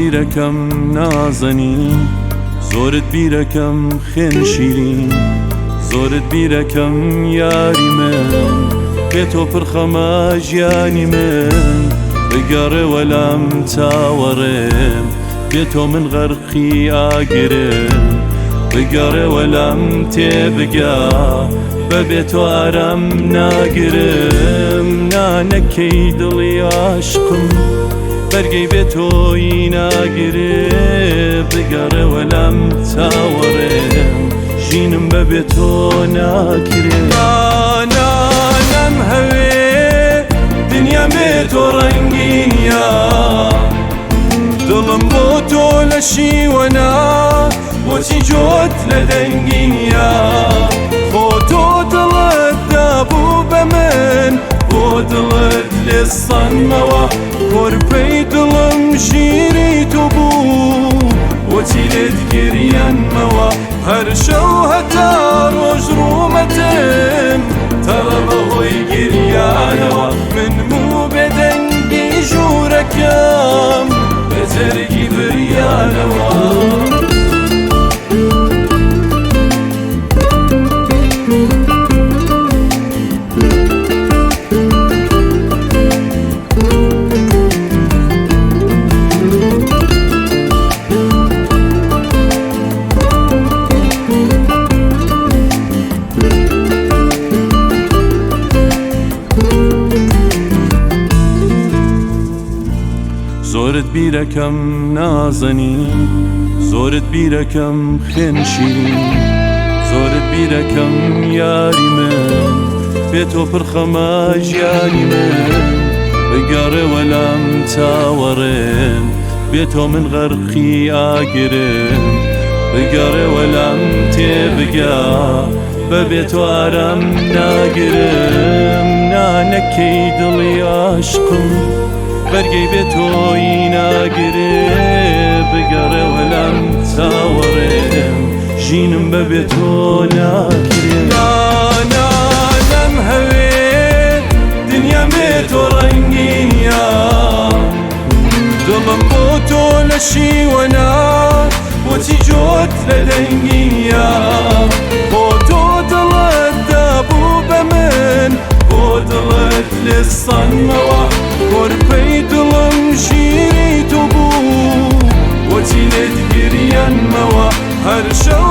بیرەکەم نازەنی زۆرت بیرەکەم خوێن شیرین زۆرت بیرەکەم یاری من بێ تۆ پڕخەمە ژیانی من بگەڕێوە لام چاوەڕێم بێ تۆ من غەرقی ئاگرم بگەڕێوە لام تێبگا بەبێ تۆ ئارام ناگرم نانەکەی دڵی عاشقم بەرگەی بێ تۆی ناگرێ بگەڕێوە لام چاوەڕێم ژینم بەبێ تۆ ناگرێ نانم هەوێ دنیام بێ تۆ ڕەنگینە دڵم بۆ تۆ لە شیوەنا بۆچی جۆت لە دەنگینە بۆ تۆ دڵت دابوو بە من بۆ دڵت لێستانمەوە کۆرپەی دڵم ژیری تۆ بوو بۆچی لێت گریانمەوە هەر شەو هەتا ڕۆژ ڕوومەتم تەڵە بەهۆی گریانەوە من بوو بێدەنگی ژوورەکەم بە جەرگی بریانەوە زۆرت بیرەکەم نازەنی زۆرت بیرەکەم خوێن شیرین زۆرت بیرەکەم یاری من بێ تۆ پڕخەمە ژیانی من بگەڕێوە لام چاوەڕێم بێ تۆ من غەرقی ئاگرم بگەڕێوە لام تێبگا بەبێ تۆ ئارام ناگرم نانەکەی دڵی عاشقم بەرگەی بێ تۆی ناگرێ بگەڕێوە لام چاوەڕێم ژینم بەبێ تۆ ناگرێ نانم هەوێ دنیام بێ تۆ ڕەنگینە دڵم بۆ تۆ لە شیوەنا بۆچی جۆت لە دەنگینە بۆ تۆ دڵت دابوو بە من بۆ دڵت لێستانمەوە کۆرپەی دڵم ژیری تۆ بوو بۆچی لێت گریانمەوە هەر شەو